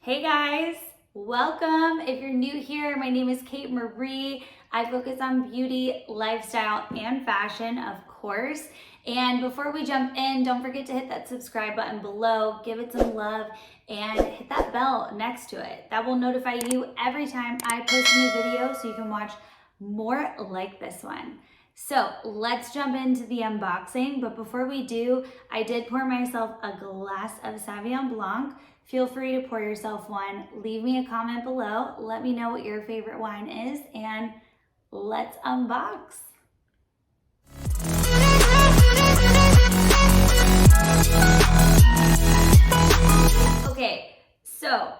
Hey guys, welcome. If you're new here, my name is Kate Marie. I focus on beauty, lifestyle, and fashion, of course. And before we jump in, don't forget to hit that subscribe button below, give it some love, and hit that bell next to it. That will notify you every time I post a new video so you can watch more like this one. So let's jump into the unboxing, but before we do, I did pour myself a glass of Sauvignon Blanc. Feel free to pour yourself one. Leave me a comment below. Let me know what your favorite wine is, and let's unbox. Okay, so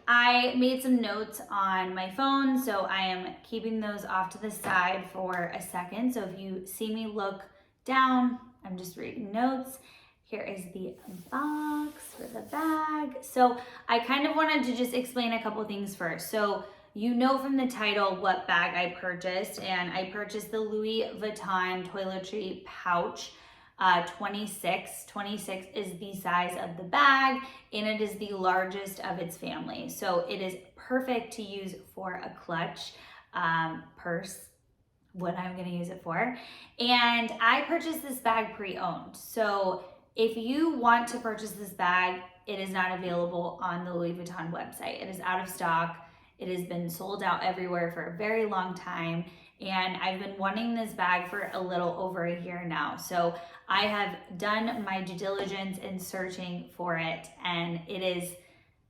I made some notes on my phone, so I am keeping those off to the side for a second. So if you see me look down, I'm just reading notes. Here is the box for the bag. So I kind of wanted to just explain a couple things first. So you know from the title what bag I purchased, and I purchased the Louis Vuitton Toiletry Pouch 26. 26 is the size of the bag, and it is the largest of its family. So it is perfect to use for a clutch, purse, what I'm gonna use it for. And I purchased this bag pre-owned. So if you want to purchase this bag, it is not available on the Louis Vuitton website. It is out of stock. It has been sold out everywhere for a very long time. And I've been wanting this bag for a little over a year now. So I have done my due diligence in searching for it, and it is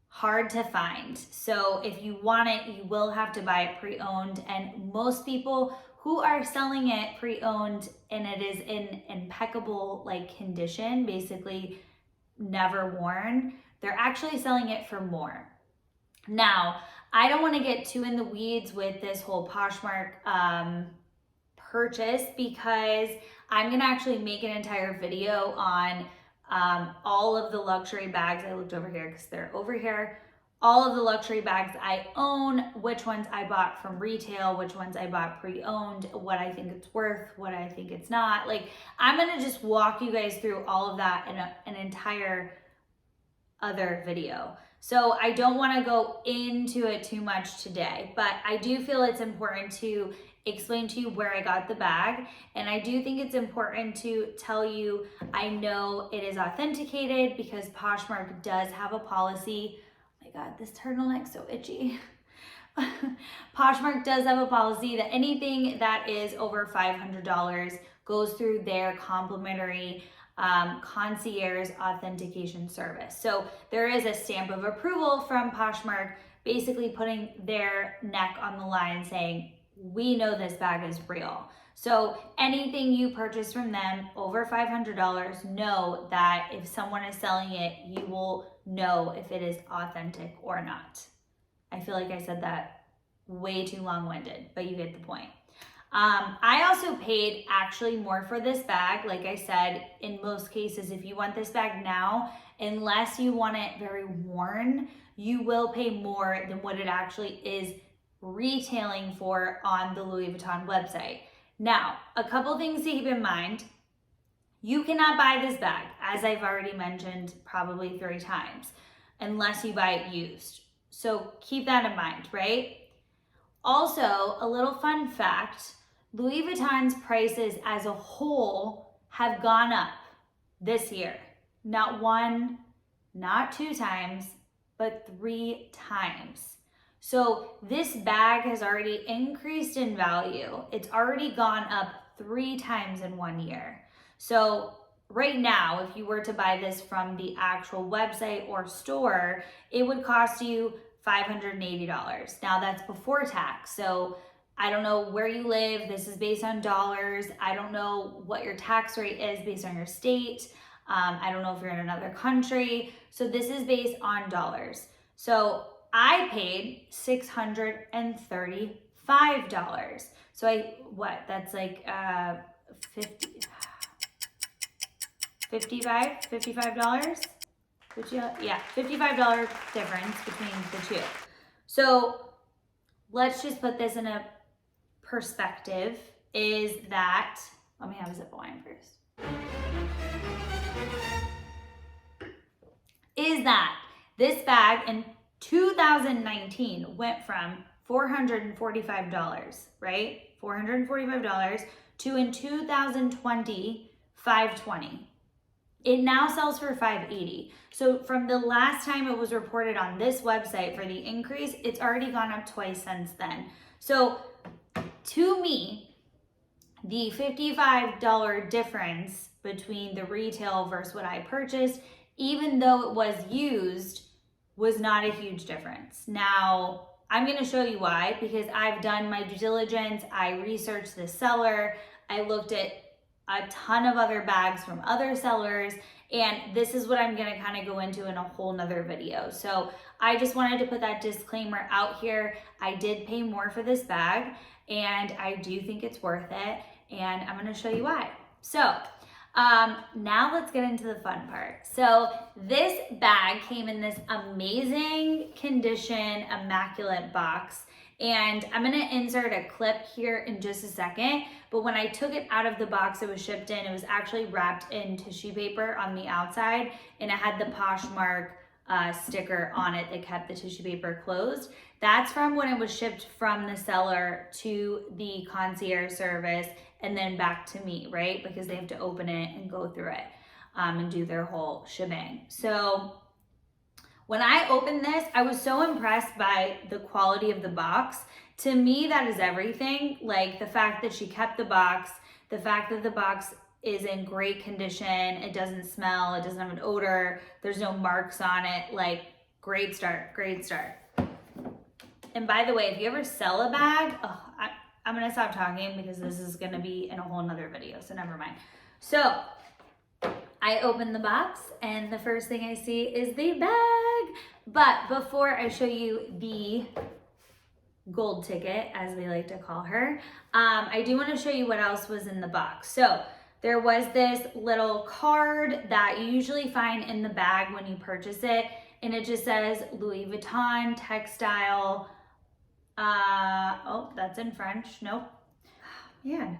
hard to find. So if you want it, you will have to buy it pre-owned. And most people who are selling it pre-owned and it is in impeccable condition, basically never worn, they're actually selling it for more. Now, I don't want to get too in the weeds with this whole Poshmark purchase, because I'm going to actually make an entire video on all of the luxury bags. I looked over here because they're over here. All of the luxury bags I own, which ones I bought from retail, which ones I bought pre-owned, what I think it's worth, what I think it's not. I'm going to just walk you guys through all of that in an entire other video. So I don't want to go into it too much today, but I do feel it's important to explain to you where I got the bag. And I do think it's important to tell you, I know it is authenticated because Poshmark does have a policy. Oh my God, this turtleneck's so itchy. Poshmark does have a policy that anything that is over $500 goes through their complimentary concierge authentication service. So there is a stamp of approval from Poshmark, basically putting their neck on the line saying, we know this bag is real. So anything you purchase from them over $500, know that if someone is selling it, you will know if it is authentic or not. I feel like I said that way too long-winded, but you get the point. I also paid actually more for this bag. Like I said, in most cases, if you want this bag now, unless you want it very worn, you will pay more than what it actually is retailing for on the Louis Vuitton website. Now, a couple things to keep in mind. You cannot buy this bag, as I've already mentioned probably 3 times, unless you buy it used. So keep that in mind, right? Also, a little fun fact, Louis Vuitton's prices as a whole have gone up this year. Not 1, not 2 times, but 3 times. So this bag has already increased in value. It's already gone up 3 times in 1 year. So right now, if you were to buy this from the actual website or store, it would cost you $580. Now that's before tax. So I don't know where you live. This is based on dollars. I don't know what your tax rate is based on your state. I don't know if you're in another country. So this is based on dollars. So I paid $635. So that's like $55? Yeah, $55 difference between the two. So let's just put this in a perspective, is that, let me have a sip of wine first. Is that this bag in 2019 went from $445, right? $445 to in 2020, $520. It now sells for $580. So from the last time it was reported on this website for the increase, it's already gone up twice since then. So to me, the $55 difference between the retail versus what I purchased, even though it was used, was not a huge difference. Now, I'm gonna show you why, because I've done my due diligence, I researched the seller, I looked at a ton of other bags from other sellers, and this is what I'm gonna kind of go into in a whole nother video. So I just wanted to put that disclaimer out here. I did pay more for this bag, and I do think it's worth it, and I'm gonna show you why. So now let's get into the fun part. So this bag came in this amazing condition, immaculate box. And I'm gonna insert a clip here in just a second, but when I took it out of the box it was shipped in, it was actually wrapped in tissue paper on the outside, and it had the Poshmark sticker on it that kept the tissue paper closed. That's from when it was shipped from the seller to the concierge service and then back to me, right? Because they have to open it and go through it and do their whole shebang. So when I opened this, I was so impressed by the quality of the box. To me, that is everything. Like the fact that she kept the box, the fact that the box is in great condition, it doesn't smell, it doesn't have an odor, there's no marks on it, like great start, great start. And by the way, if you ever sell a bag, I'm gonna stop talking because this is gonna be in a whole nother video, so never mind. So I open the box and the first thing I see is the bag. But before I show you the gold ticket, as we like to call her, I do want to show you what else was in the box. So there was this little card that you usually find in the bag when you purchase it, and it just says Louis Vuitton textile. Oh, that's in French. Nope. Man.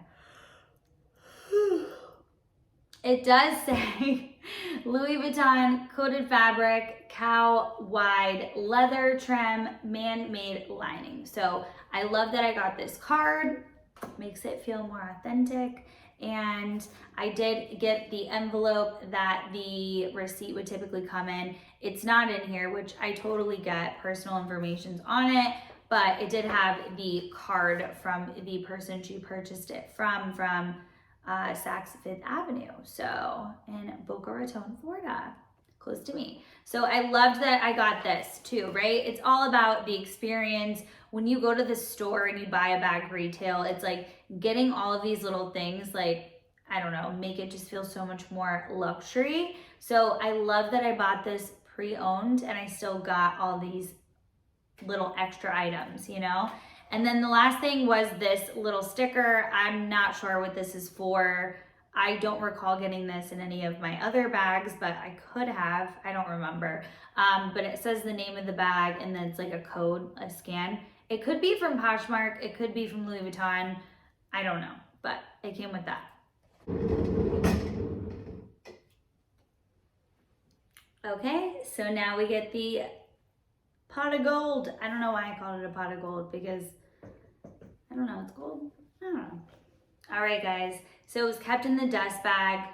It does say Louis Vuitton coated fabric, cow wide leather trim, man-made lining. So I love that I got this card, makes it feel more authentic. And I did get the envelope that the receipt would typically come in. It's not in here, which I totally get, personal information's on it, but it did have the card from the person she purchased it from Saks Fifth Avenue, so in Boca Raton, Florida, close to me. So I loved that I got this too, right? It's all about the experience. When you go to the store and you buy a bag retail, it's like getting all of these little things, like, I don't know, make it just feel so much more luxury. So I love that I bought this pre-owned and I still got all these little extra items, you know? And then the last thing was this little sticker. I'm not sure what this is for. I don't recall getting this in any of my other bags, but I could have, I don't remember. But it says the name of the bag and then it's like a code, a scan. It could be from Poshmark, it could be from Louis Vuitton. I don't know, but it came with that. Okay, so now we get the pot of gold. I don't know why I called it a pot of gold, because I don't know, it's gold. I don't know. All right, guys. So it was kept in the dust bag.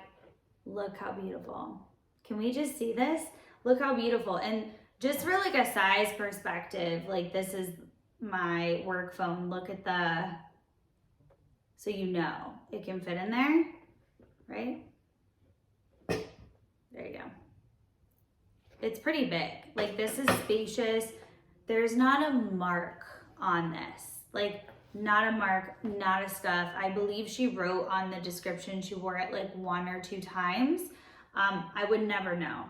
Look how beautiful. Can we just see this? Look how beautiful. And just for like a size perspective, like this is my work phone. Look at the, so you know, it can fit in there, right? There you go. It's pretty big. Like this is spacious. There's not a mark on this. Like not a mark, not a scuff. I believe she wrote on the description she wore it like 1 or 2 times. I would never know.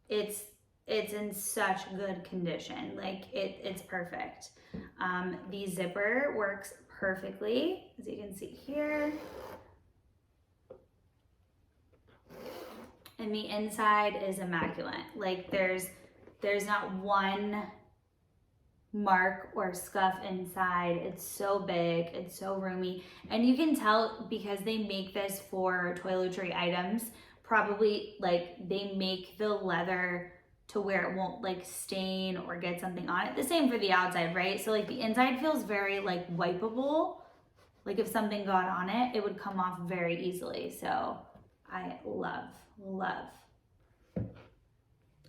It's in such good condition. Like it's perfect. The zipper works perfectly, as you can see here. And the inside is immaculate. Like there's not one mark or scuff inside. It's so big, it's so roomy. And you can tell because they make this for toiletry items, probably like they make the leather to where it won't like stain or get something on it. The same for the outside, right? So like the inside feels very like wipeable. Like if something got on it, it would come off very easily. So I love,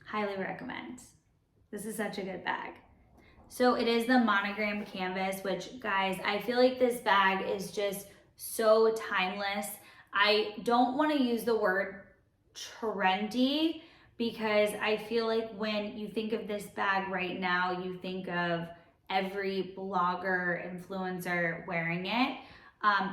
highly recommend. This is such a good bag. So it is the monogram canvas, which guys, I feel like this bag is just so timeless. I don't want to use the word trendy because I feel like when you think of this bag right now, you think of every blogger, influencer wearing it.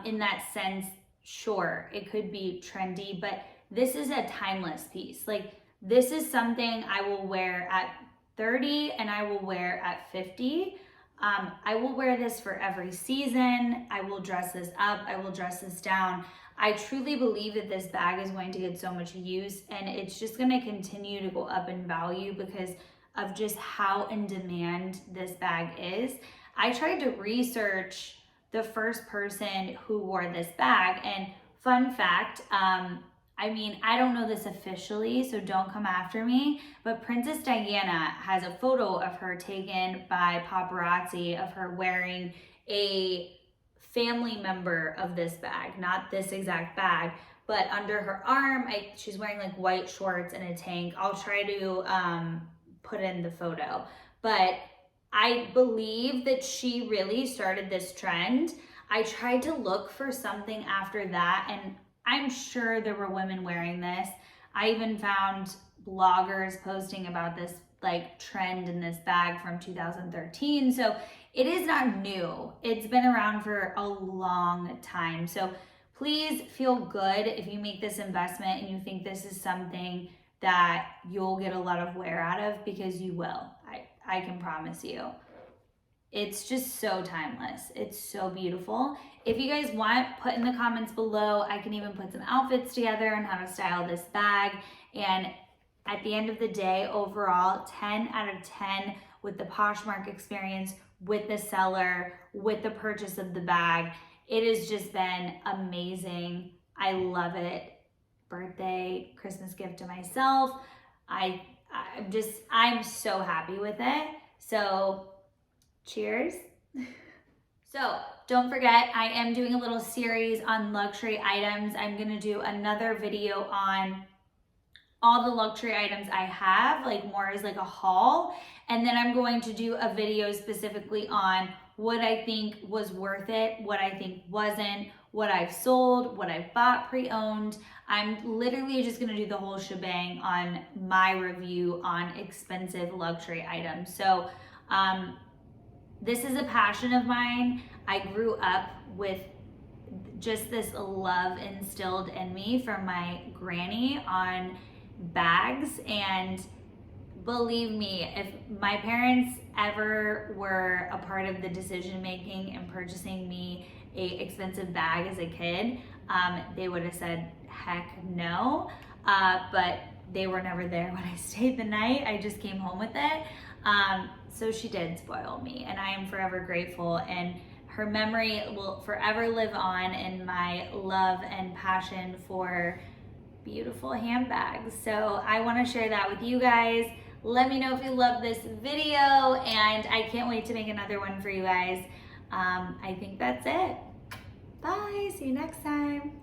In that sense, sure, it could be trendy, but this is a timeless piece. Like this is something I will wear at 30 and I will wear at 50. I will wear this for every season. I will dress this up. I will dress this down. I truly believe that this bag is going to get so much use and it's just going to continue to go up in value because of just how in demand this bag is. I tried to research the first person who wore this bag, and fun fact, I mean, I don't know this officially, so don't come after me, but Princess Diana has a photo of her taken by paparazzi of her wearing a family member of this bag, not this exact bag, but under her arm, she's wearing like white shorts and a tank. I'll try to put in the photo, but I believe that she really started this trend. I tried to look for something after that, and I'm sure there were women wearing this. I even found bloggers posting about this like trend in this bag from 2013. So it is not new. It's been around for a long time. So please feel good if you make this investment and you think this is something that you'll get a lot of wear out of, because you will. I can promise you. It's just so timeless. It's so beautiful. If you guys want, put in the comments below. I can even put some outfits together on how to style this bag. And at the end of the day, overall, 10 out of 10 with the Poshmark experience, with the seller, with the purchase of the bag. It has just been amazing. I love it. Birthday, Christmas gift to myself. I'm so happy with it. So cheers. So don't forget, I am doing a little series on luxury items. I'm gonna do another video on all the luxury items I have, like more as like a haul. And then I'm going to do a video specifically on what I think was worth it, what I think wasn't, what I've sold, what I've bought pre-owned. I'm literally just gonna do the whole shebang on my review on expensive luxury items. So this is a passion of mine. I grew up with just this love instilled in me from my granny on bags, and believe me, if my parents ever were a part of the decision making and purchasing me a expensive bag as a kid, they would have said heck no, but they were never there when I stayed the night. I just came home with it. So she did spoil me, and I am forever grateful, and her memory will forever live on in my love and passion for beautiful handbags. So I want to share that with you guys. Let me know if you love this video, and I can't wait to make another one for you guys. I think that's it. Bye, see you next time.